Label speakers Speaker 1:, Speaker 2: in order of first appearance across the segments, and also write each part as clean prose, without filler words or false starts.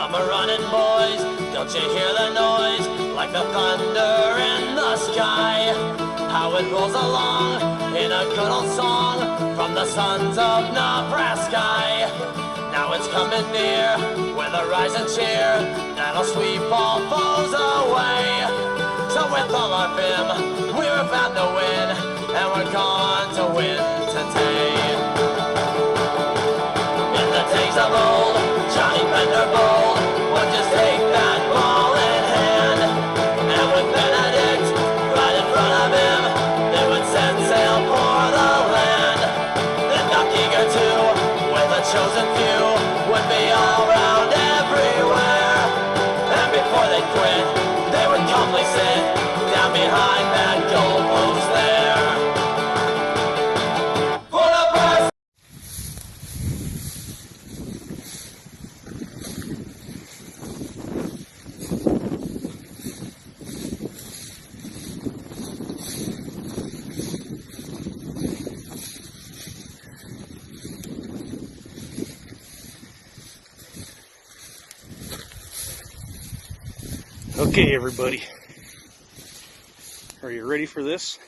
Speaker 1: Come a running, boys, don't you hear the noise? Like the thunder in the sky. How it rolls along in a good old song from the sons of Nebraska. Now it's coming near with a rising cheer that'll sweep all foes away. So with all our vim, we're bound to win, and we're going to win today. In the days of old, Johnny Vanderbold would just take that ball in hand, and with Benedict right in front of him, they would set sail for the land. Then Doc Eager too, with a chosen few, would be all around everywhere. And before they quit, they would calmly sit down behind that goal post there. For Nebraska!
Speaker 2: Okay, everybody, are you ready for this?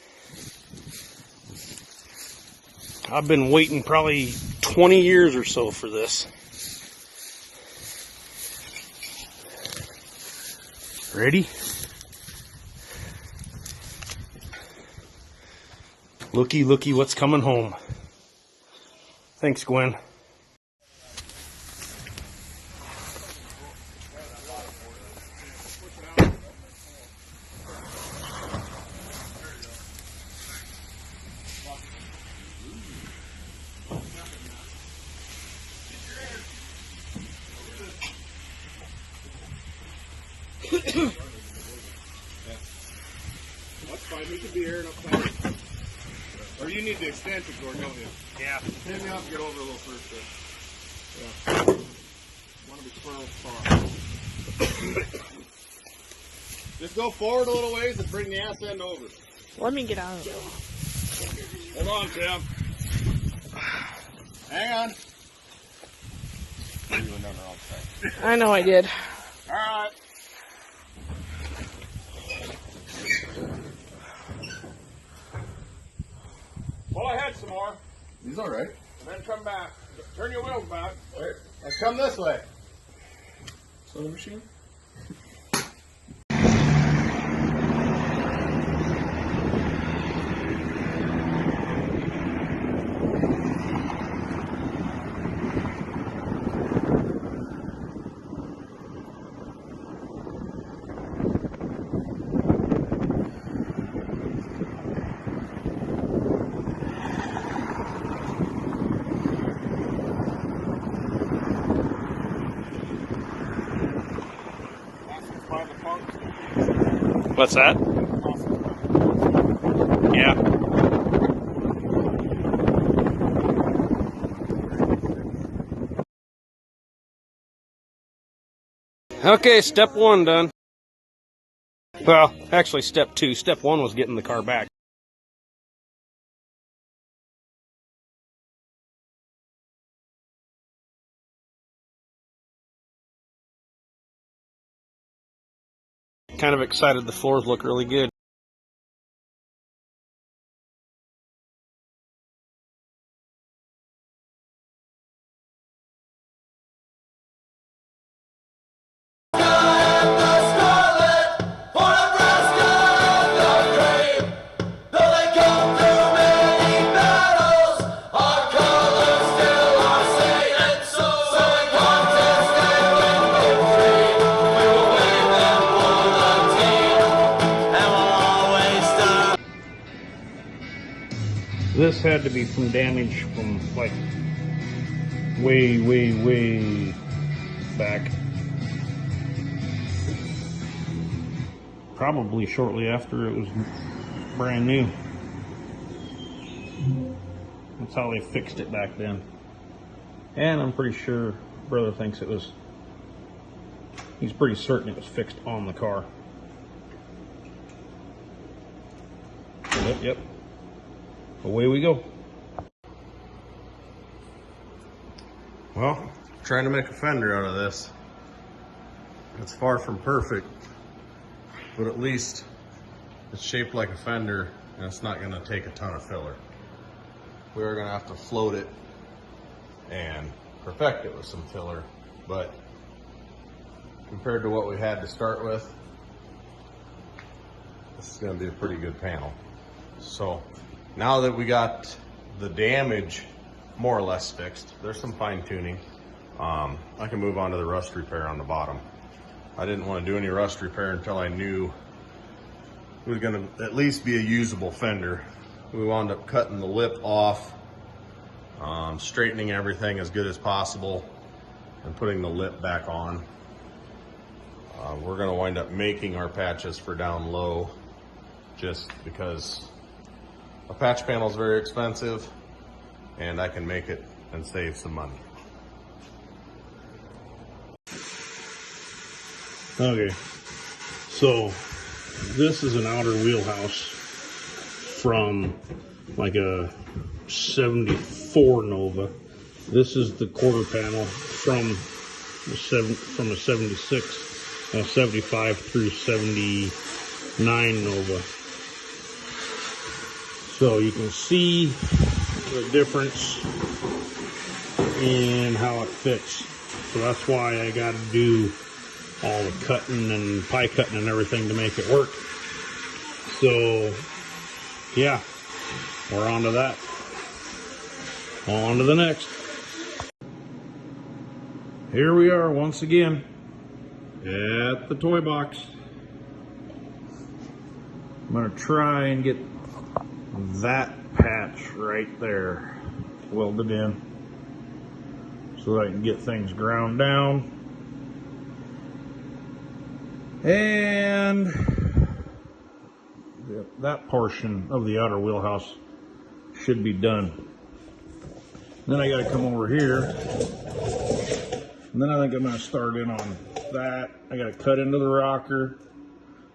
Speaker 2: I've been waiting probably 20 years or so for this. Ready? Looky, looky, what's coming home. Thanks, Gwen.
Speaker 3: That's fine, we can be here and upside. Or you need the extension cord, don't you?
Speaker 2: Yeah.
Speaker 3: Maybe I'll have to get over a little first. Yeah. Want to be far. Just go forward a little ways and bring the ass end over.
Speaker 4: Let me get out of it.
Speaker 3: Hold on, Tim. Hang on. You went down the wrong side.
Speaker 4: I know I did.
Speaker 3: All right. Pull ahead some more. He's all right. And then come back. Turn your wheels back. Wait. Let's come this way. Sewing machine?
Speaker 2: What's that? Yeah. Okay, step one done. Well, actually step two. Step one was getting the car back. Kind of excited, the floors look really good. This had to be from damage from like way back. Probably shortly after it was brand new. That's how they fixed it back then. And I'm pretty sure brother thinks it was, he's pretty certain it was fixed on the car. Yep. Away we go.
Speaker 5: Well, trying to make a fender out of this. It's far from perfect, but at least it's shaped like a fender and it's not gonna take a ton of filler. We're gonna have to float it and perfect it with some filler, but compared to what we had to start with, this is gonna be a pretty good panel. So now that we got the damage more or less fixed, there's some fine tuning. I can move on to the rust repair on the bottom. I didn't want to do any rust repair until I knew it was going to at least be a usable fender. We wound up cutting the lip off, straightening everything as good as possible, and putting the lip back on. We're going to wind up making our patches for down low, just because a patch panel is very expensive and I can make it and save some money.
Speaker 2: Okay, so this is an outer wheelhouse from like a 74 Nova. This is the quarter panel from a 76, 75 through 79 Nova. So you can see the difference in how it fits. So that's why I got to do all the cutting and pie cutting and everything to make it work. So yeah, we're on to that. On to the next. Here we are once again at the toy box. I'm gonna try and get that patch right there welded in so that I can get things ground down. And that portion of the outer wheelhouse should be done. Then I got to come over here, and then I think I'm going to start in on that. I got to cut into the rocker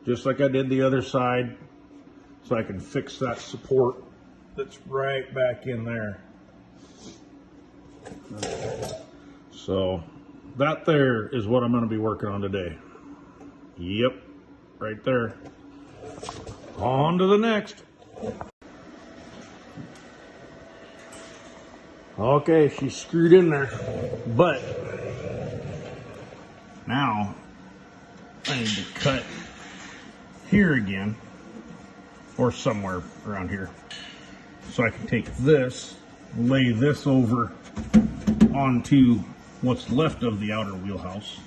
Speaker 2: just like I did the other side so I can fix that support that's right back in there. So that there is what I'm going to be working on today. Yep, right there. On to the next. Okay, she's screwed in there, but now I need to cut here again, or somewhere around here, so I can take this, lay this over onto what's left of the outer wheelhouse,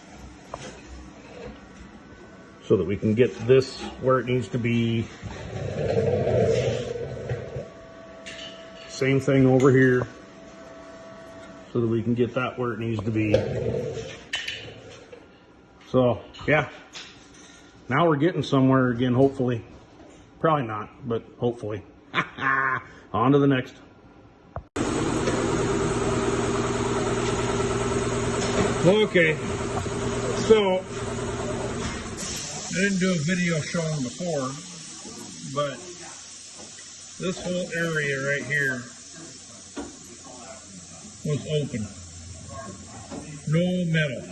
Speaker 2: so that we can get this where it needs to be. Same thing over here, so that we can get that where it needs to be. So yeah, now we're getting somewhere again, hopefully. Probably not, but hopefully. On to the next. Okay, so I didn't do a video showing before, but this whole area right here was open. No metal.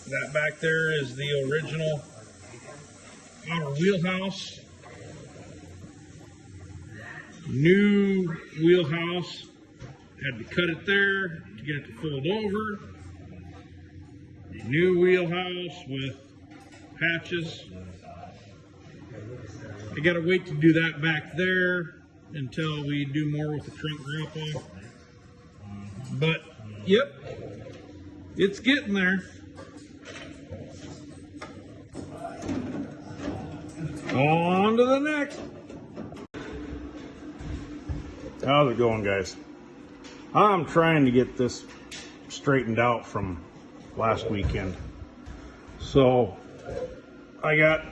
Speaker 2: That back there is the original outer wheelhouse. New wheelhouse. Had to cut it there to get it to fold over. New wheelhouse with patches. I gotta wait to do that back there until we do more with the trunk drop off. But yep, it's getting there. On to the next. How's it going, guys? I'm trying to get this straightened out from last weekend. So I got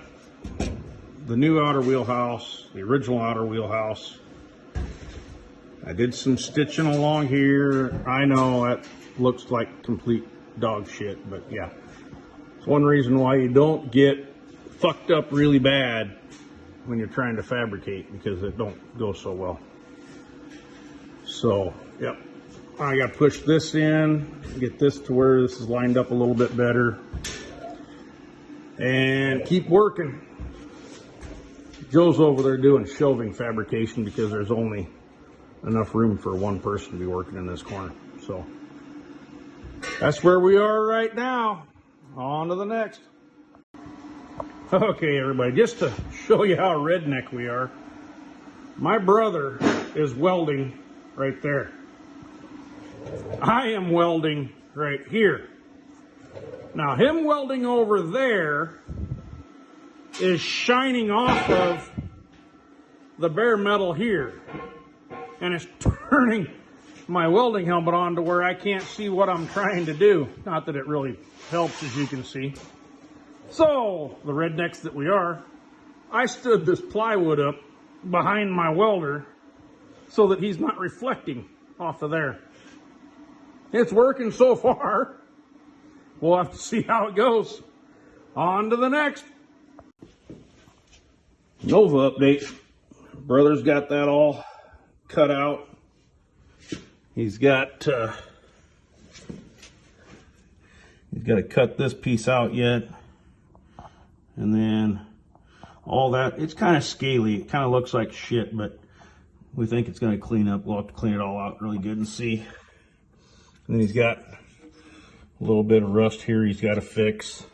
Speaker 2: the new outer wheelhouse, the original outer wheelhouse. I did some stitching along here. I know that looks like complete dog shit, but yeah. It's one reason why you don't get fucked up really bad when you're trying to fabricate, because it don't go so well. So, yep. I got to push this in, get this to where this is lined up a little bit better. and keep working. Joe's over there doing shelving fabrication because there's only enough room for one person to be working in this corner. So that's where we are right now. On to the next. Okay, everybody, just to show you how redneck we are, my brother is welding right there. I am welding right here. Now, him welding over there is shining off of the bare metal here, and it's turning my welding helmet on to where I can't see what I'm trying to do. Not that it really helps, as you can see. So, the rednecks that we are, I stood this plywood up behind my welder so that he's not reflecting off of there. It's working so far. We'll have to see how it goes. On to the next. Nova update. Brother's got that all cut out. He's got to cut this piece out yet. And then all that, it's kind of scaly. It kind of looks like shit, but we think it's going to clean up. We'll have to clean it all out really good and see. And then he's got a little bit of rust here he's got to fix.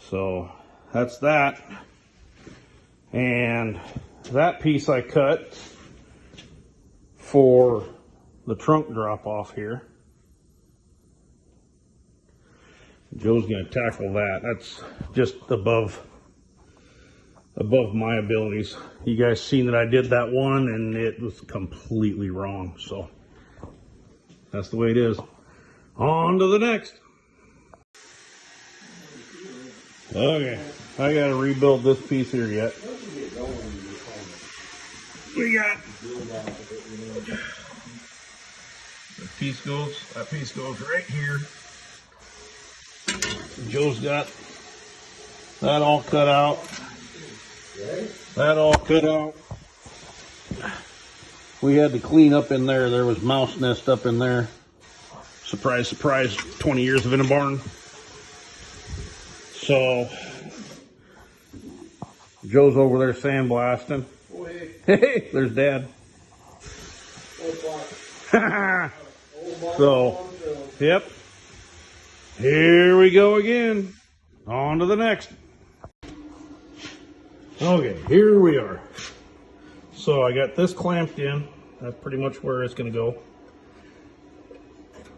Speaker 2: So that's that. And that piece I cut for the trunk drop off here. Joe's going to tackle that. That's just above my abilities. You guys seen that I did that one and it was completely wrong. So that's the way it is. On to the next. Okay, I got to rebuild this piece here yet. We got that piece goes right here. Joe's got that all cut out. That all cut out. We had to clean up in there. There was mouse nest up in there. Surprise, surprise, 20 years of in a barn. So, Joe's over there sandblasting. Hey, there's Dad. So, yep. Here we go again. On to the next. Okay, here we are. So I got this clamped in. That's pretty much where it's going to go.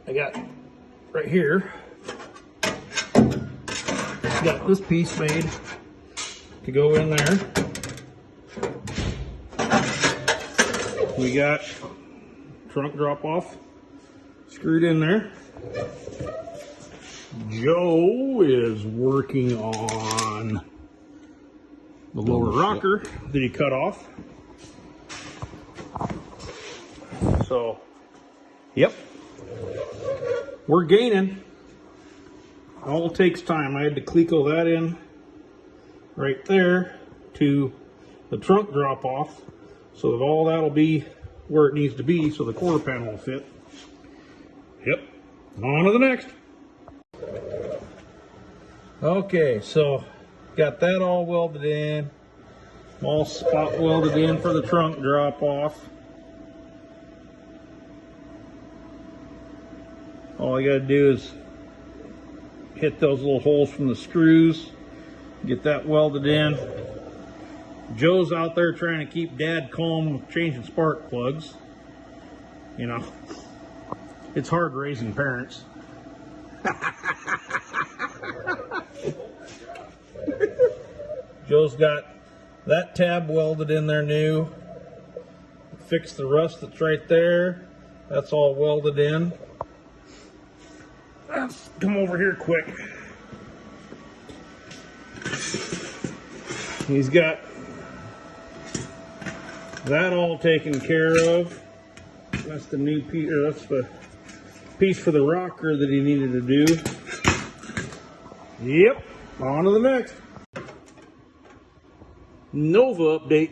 Speaker 2: I got right here. Got this piece made to go in there. We got trunk drop off screwed in there. Joe is working on the lower rocker that he cut off. So, yep, we're gaining. All takes time. I had to Cleco that in right there to the trunk drop off so that all that'll be where it needs to be so the quarter panel will fit. Yep, on to the next. Okay, so got that all welded in, all spot welded in for the trunk drop off. All I gotta do is hit those little holes from the screws, get that welded in. Joe's out there trying to keep Dad calm with changing spark plugs. You know, it's hard raising parents. Joe's got that tab welded in there new. Fixed the rust that's right there. That's all welded in. Let's come over here quick. He's got that all taken care of. That's the new piece, or that's the piece for the rocker that he needed to do. Yep, on to the next. Nova update.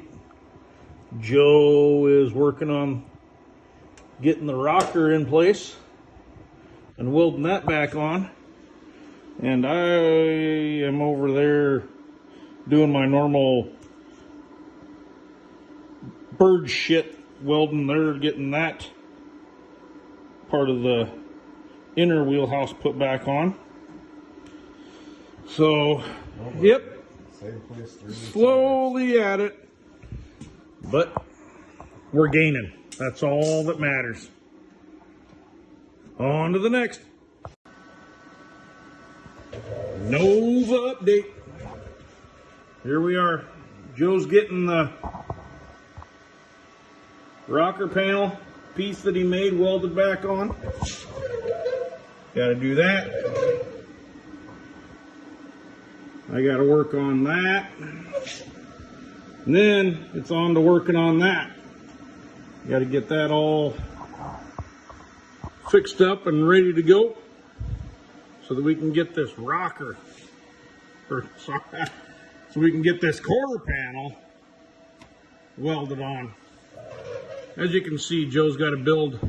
Speaker 2: Joe is working on getting the rocker in place and welding that back on. And I am over there doing my normal bird shit welding. They're getting that part of the inner wheelhouse put back on. So, yep, slowly at it, but we're gaining. That's all that matters. On to the next. Nova update. Here we are. Joe's getting the rocker panel piece that he made welded back on. Got to do that. I got to work on that. And then it's on to working on that. Got to get that all fixed up and ready to go so that we can get this rocker, so we can get this quarter panel welded on. As you can see, Joe's got to build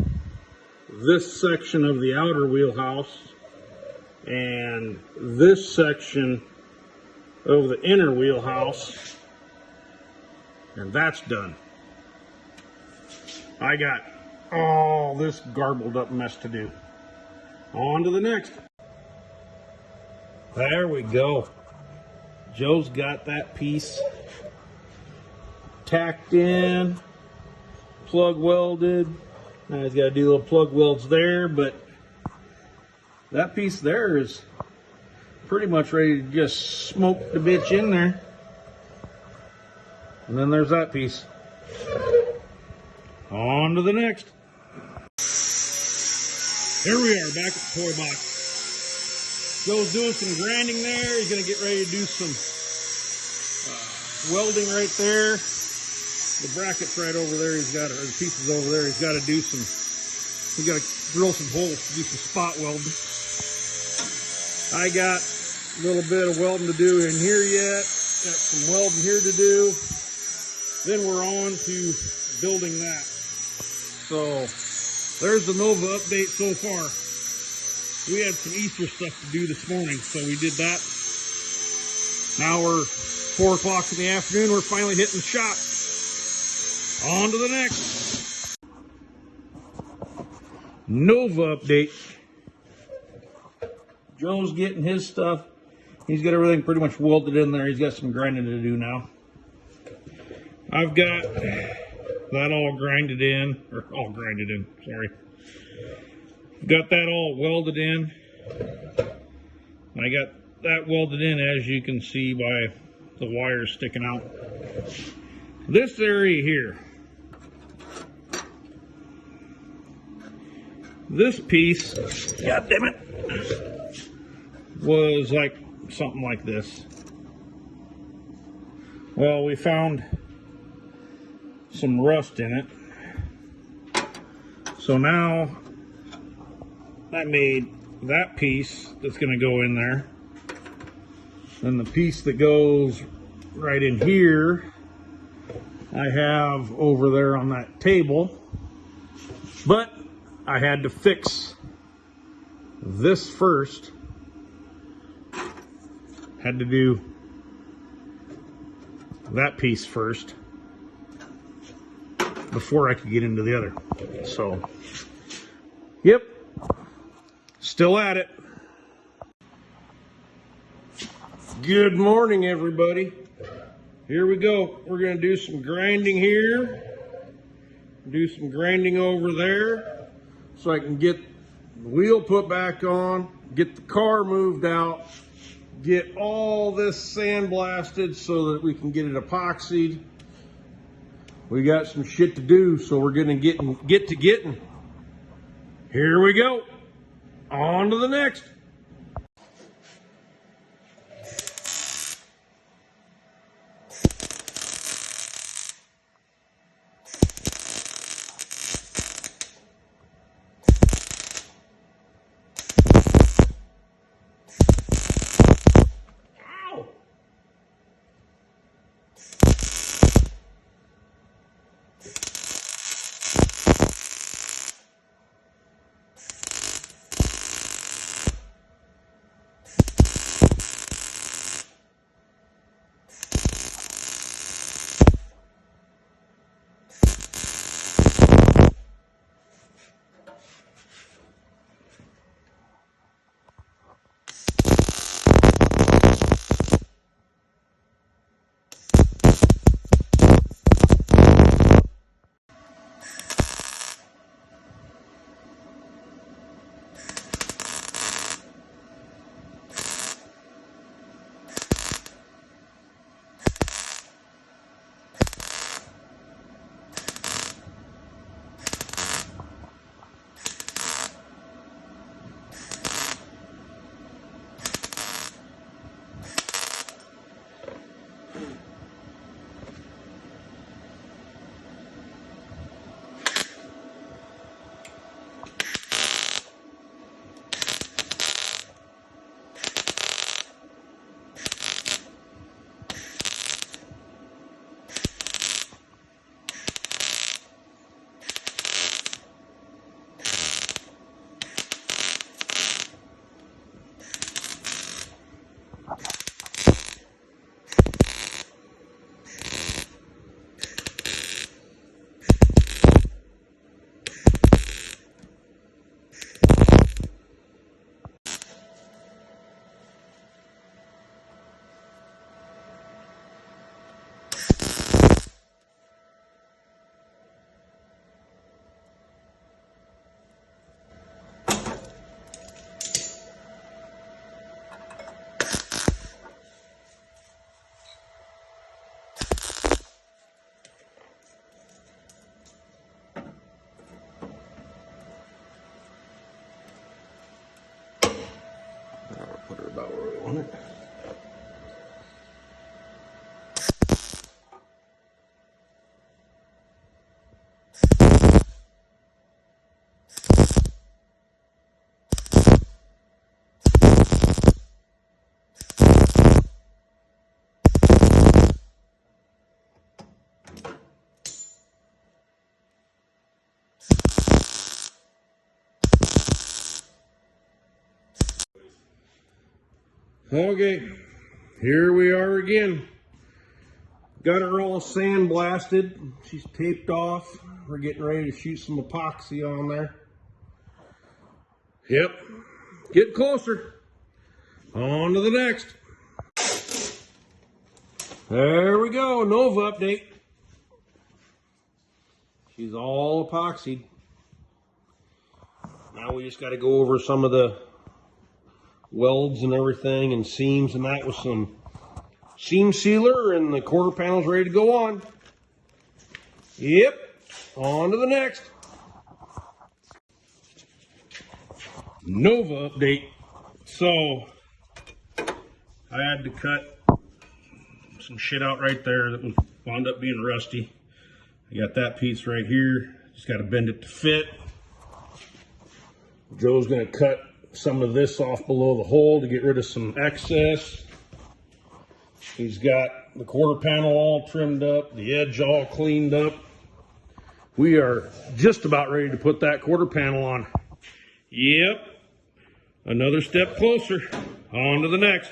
Speaker 2: this section of the outer wheelhouse and this section of the inner wheelhouse, and that's done. I got all this garbled up mess to do. On to the next. There we go. Joe's got that piece tacked in, plug welded. Now he's got to do little plug welds there, but that piece there is pretty much ready to just smoke the bitch in there. And then there's that piece. On to the next. Here we are, back at the toy box. Joe's doing some grinding there. He's going to get ready to do some welding right there. The brackets right over there, he's got, or the pieces over there, he's got to do some, he's got to drill some holes to do some spot welding. I got a little bit of welding to do in here yet. Got some welding here to do. Then we're on to building that. So there's the Nova update so far. We had some Easter stuff to do this morning, so we did that. Now we're 4 o'clock in the afternoon. We're finally hitting shop. On to the next. Nova update. Joe's getting his stuff. He's got everything pretty much welded in there. He's got some grinding to do now. I've got that all grinded in, sorry. Got that all welded in. I got that welded in, as you can see by the wires sticking out. This area here, this piece, god damn it, was like something like this. Well, we found some rust in it. So now I made that piece that's going to go in there. Then the piece that goes right in here, I have over there on that table. But I had to fix this first. Had to do that piece first before I could get into the other. So, yep, still at it. Good morning, everybody. Here we go. We're going to do some grinding here. Do some grinding over there so I can get the wheel put back on, get the car moved out, get all this sandblasted so that we can get it epoxied. We got some shit to do, so we're going to get to getting. Here we go. On to the next. Put her about where we want it. Okay, here we are again. Got her all sandblasted. She's taped off. We're getting ready to shoot some epoxy on there. Yep, get closer. On to the next. There we go, Nova update. She's all epoxied. Now we just got to go over some of the welds and everything and seams and that with some seam sealer, and the quarter panel's ready to go on. Yep, on to the next. Nova update. So I had to cut some shit out right there that wound up being rusty. I got that piece right here. Just got to bend it to fit. Joe's going to cut some of this off below the hole to get rid of some excess. He's got the quarter panel all trimmed up, the edge all cleaned up. We are just about ready to put that quarter panel on. Yep, another step closer. On to the next.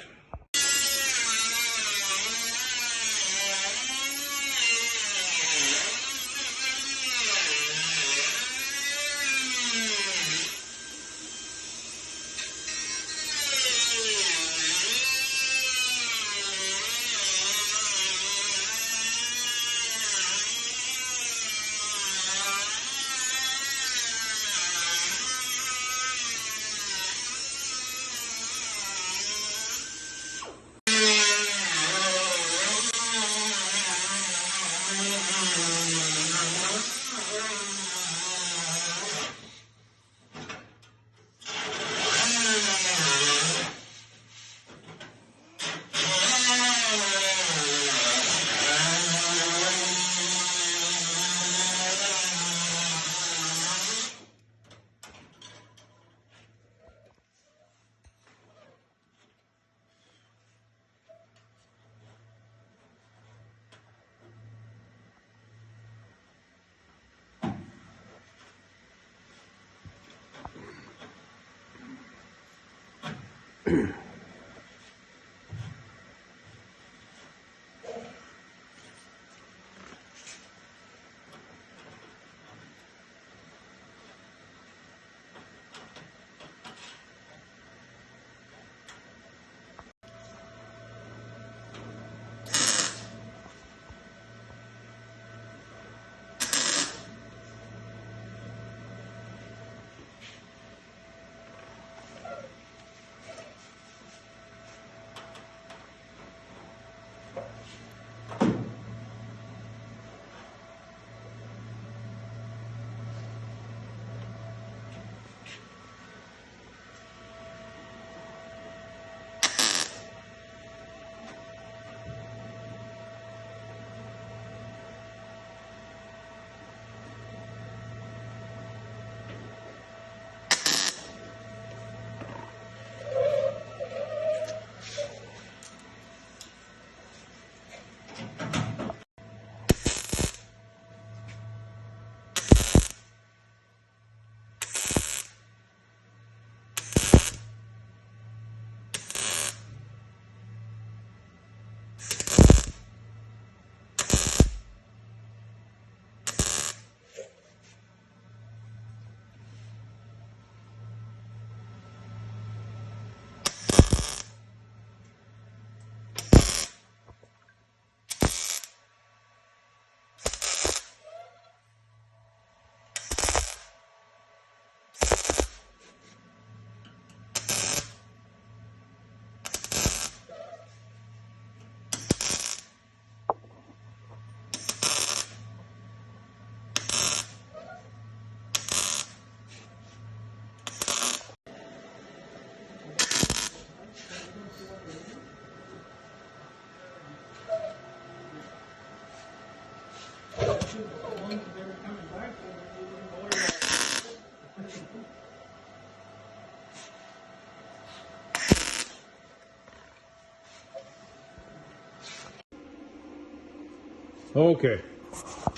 Speaker 2: Okay.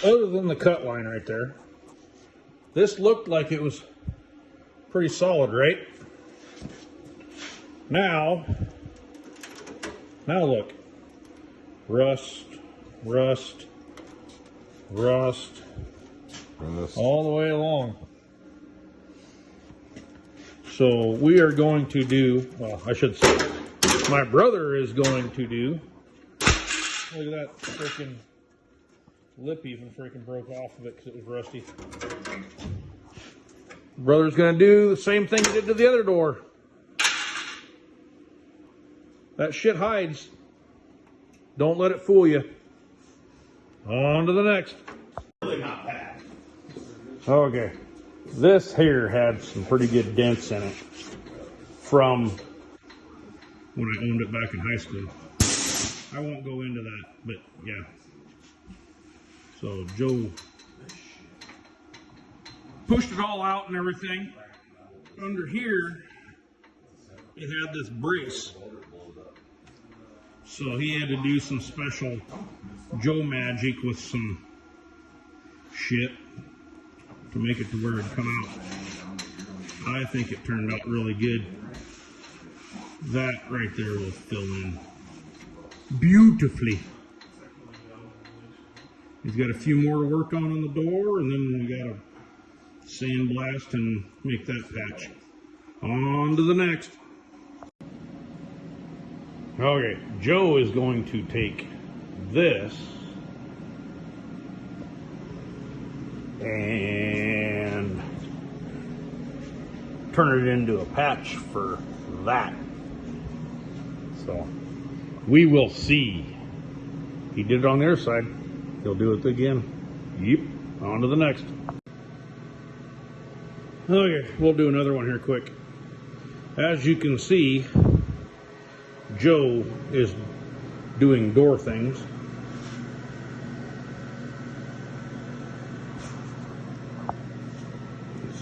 Speaker 2: Other than the cut line right there, this looked like it was pretty solid, right? Now look. Rust, rust, rust, all the way along. So we are going to do, well, I should say, my brother is going to do, look at that freaking lip even freaking broke off of it because it was rusty. Brother's going to do the same thing he did to the other door. That shit hides. Don't let it fool you. On to the next.
Speaker 5: Really not bad.
Speaker 2: Okay. This here had some pretty good dents in it from when I owned it back in high school. I won't go into that, but yeah. So Joe pushed it all out and everything. Under here, it had this brace. So he had to do some special Joe magic with some shit to make it to where it'd come out. I think it turned out really good. That right there will fill in beautifully. He's got a few more to work on the door, and then we got to sandblast and make that patch. On to the next. Okay, Joe is going to take this and turn it into a patch for that. So we will see. He did it on the other side. He'll do it again. Yep. On to the next. Okay, we'll do another one here quick. As you can see, Joe is doing door things.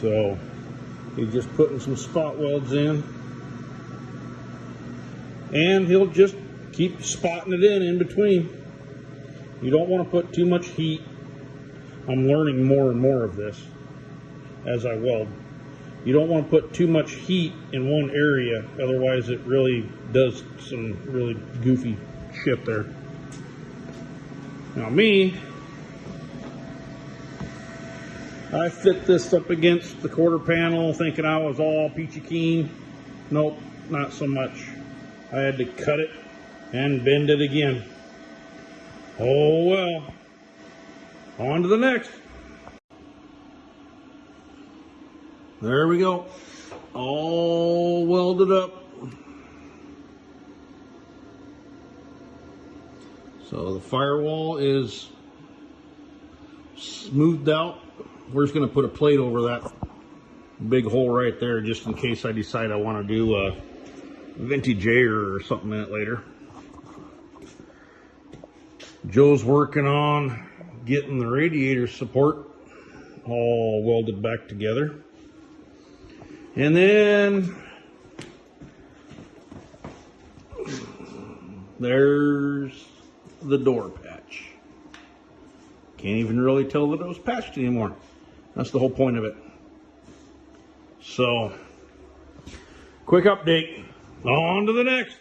Speaker 2: So he's just putting some spot welds in, and he'll just keep spotting it in between. You don't want to put too much heat. I'm learning more and more of this as I weld. You don't want to put too much heat in one area, otherwise it really does some really goofy shit there. Now me, I fit this up against the quarter panel thinking I was all peachy keen. Nope, not so much. I had to cut it and bend it again. Oh well. On to the next. There we go. All welded up. So the firewall is smoothed out. We're just going to put a plate over that big hole right there just in case I decide I want to do a vintage air or something in it later. Joe's working on getting the radiator support all welded back together. And then there's the door patch. Can't even really tell that it was patched anymore. That's the whole point of it. So, quick update. On to the next.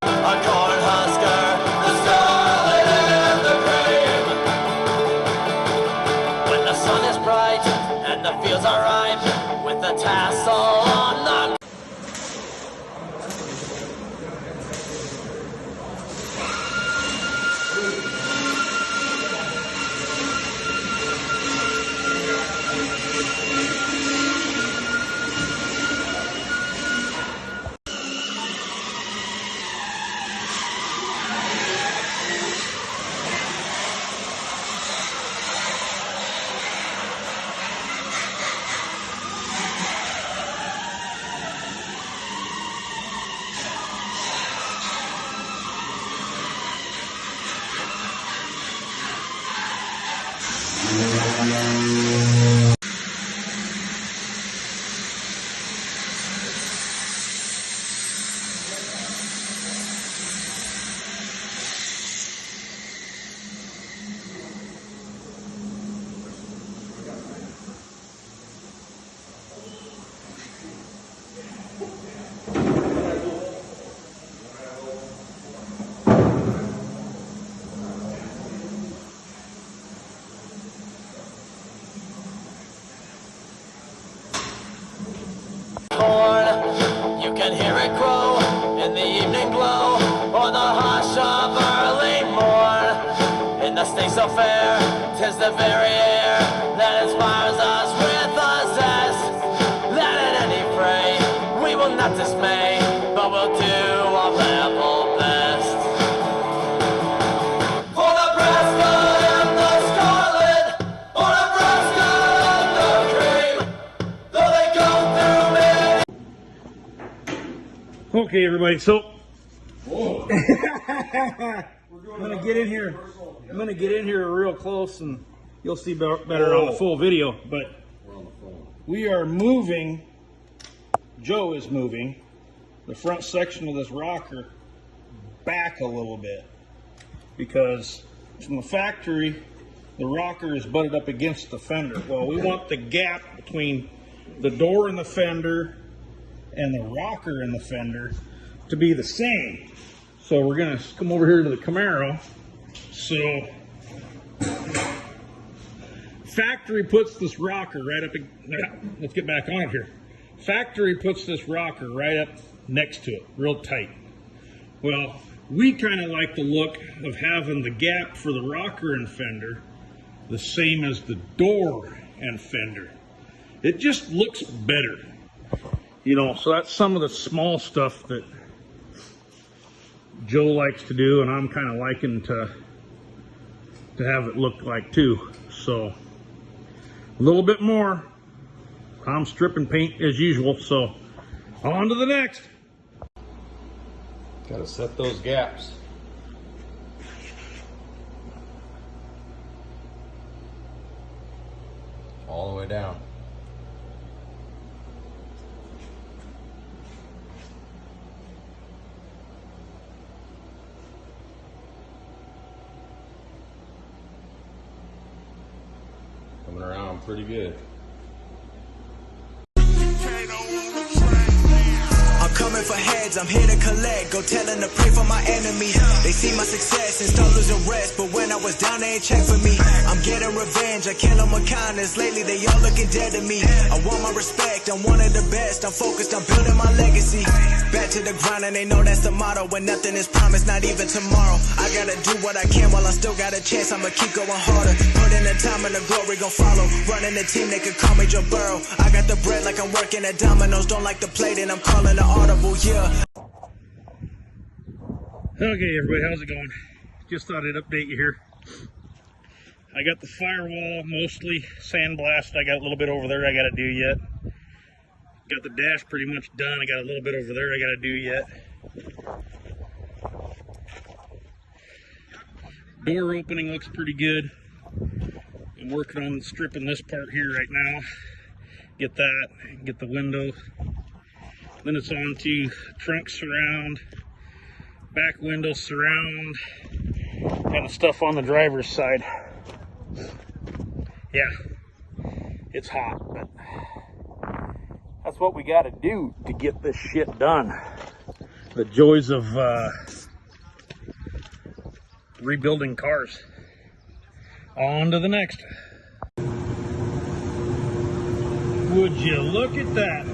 Speaker 1: A corn husker, the solid and the brave. When the sun is bright and the fields are ripe, with the tassel on the so fair. 'Tis the very air that inspires us with a zest. That at any fray we will not dismay, but we'll do our level best. For Nebraska and the Scarlet, for Nebraska and the Cream, though they go through many.
Speaker 2: Okay, everybody. So I'm gonna get in here. I'm gonna get in here real close, and you'll see better on the full video. But we are moving. Joe is moving the front section of this rocker back a little bit because from the factory, the rocker is butted up against the fender. Well, we want the gap between the door in the fender and the rocker in the fender to be the same. So we're gonna come over here to the Camaro. So factory puts this rocker right up, let's get back on it here. Factory puts this rocker right up next to it, real tight. Well, we kind of like the look of having the gap for the rocker and fender the same as the door and fender. It just looks better. You know, so that's some of the small stuff that Joe likes to do, and I'm kind of liking to have it look like too. So a little bit more. I'm stripping paint as usual, so on to the next.
Speaker 5: Gotta set those gaps. All the way down. Coming around pretty good.
Speaker 6: I'm coming for heads, I'm here to collect. Go tellin' to pray for my enemies. They see my success and start losing rest, but when I was down, they ain't check for me. I'm getting revenge, I kill them with kindness. Lately, they all looking dead to me. I want my respect, I'm one of the best. I'm focused on building my legacy. Back to the grind, and they know that's the motto. When nothing is promised, not even tomorrow. I gotta do what I can while I still got a chance. I'ma keep going harder. Put in the time and the glory gon' follow. Running the team, they could call me Joe Burrow. I got the bread like I'm working at Domino's. Don't like the plate, and I'm calling the audible, yeah.
Speaker 2: Okay, everybody, how's it going? Just thought I'd update you here. I got the firewall mostly sandblasted. I got a little bit over there I gotta do yet. Got the dash pretty much done. I got a little bit over there I gotta do yet. Door opening looks pretty good. I'm working on stripping this part here right now. Get that, get the window. Then it's on to trunk surround, back window surround, and the stuff on the driver's side. Yeah, it's hot, but that's what we got to do to get this shit done. The joys of rebuilding cars. On to the next. Would you look at that?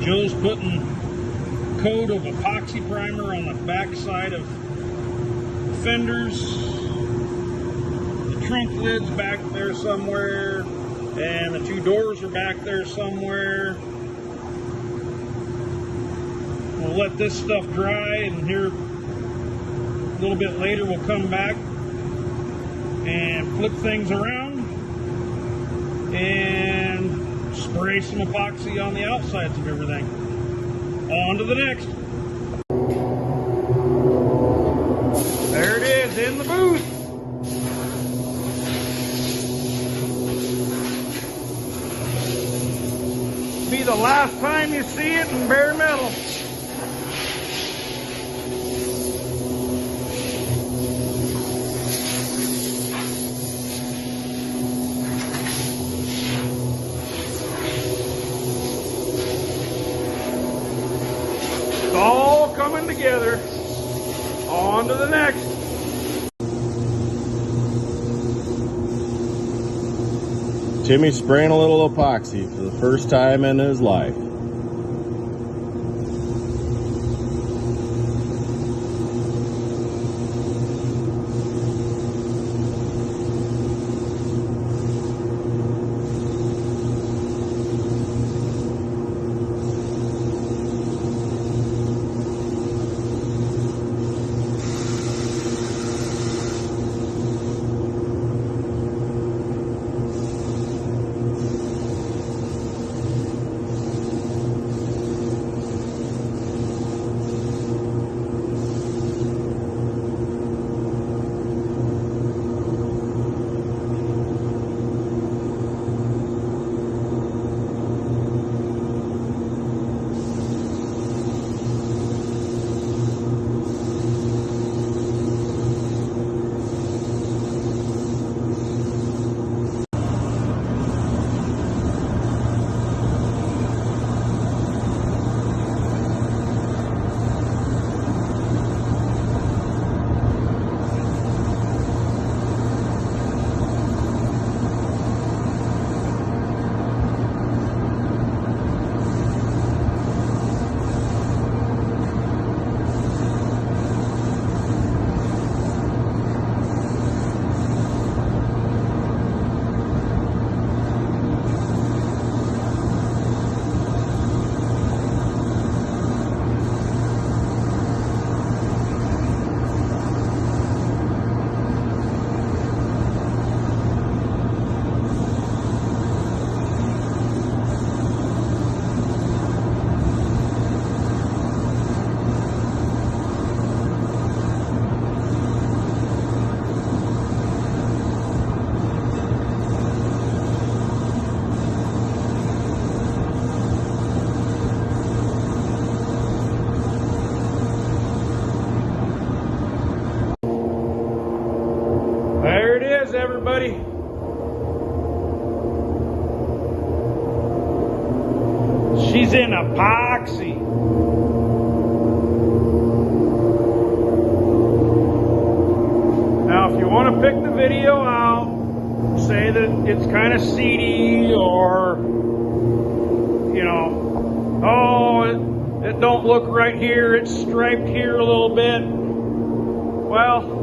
Speaker 2: Joe's putting a coat of epoxy primer on the back side of fenders. The trunk lid's back there somewhere, and the two doors are back there somewhere. We'll let this stuff dry, and here a little bit later we'll come back and flip things around and spray some epoxy on the outsides of everything. On to the next. There it is, in the booth. Be the last time you see it in bare metal. It's all coming together. On to the next.
Speaker 5: Timmy's spraying a little epoxy for the first time in his life.
Speaker 2: everybody. She's in epoxy. Now, if you want to pick the video out, say that it's kind of seedy, or, you know, oh, it don't look right here, it's striped here a little bit. Well,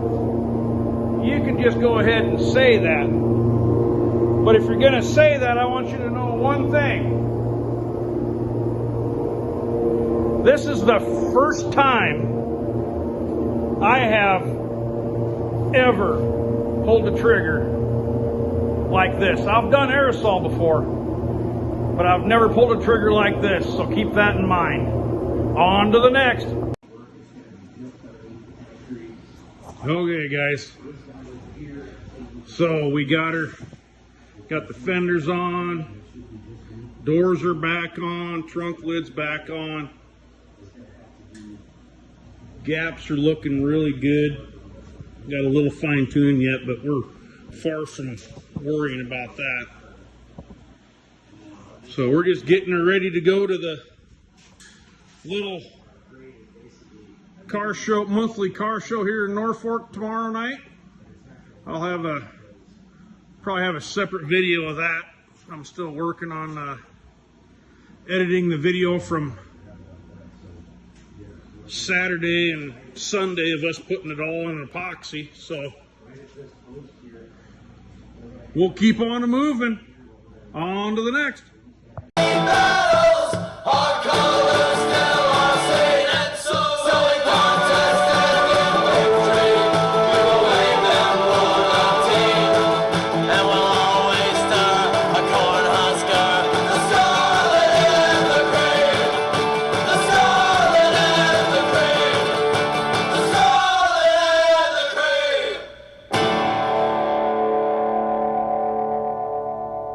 Speaker 2: you can just go ahead and say that. But if you're going to say that, I want you to know one thing. This is the first time I have ever pulled the trigger like this. I've done aerosol before, but I've never pulled a trigger like this, so keep that in mind. On to the next. Okay, guys. So we got her, got the fenders on, doors are back on, trunk lid's back on. Gaps are looking really good. Got a little fine tuning yet, but we're far from worrying about that. So we're just getting her ready to go to the little car show, monthly car show here in Norfolk tomorrow night. I'll have probably have a separate video of that. I'm still working on editing the video from Saturday and Sunday of us putting it all in epoxy, so we'll keep on moving. On to the next.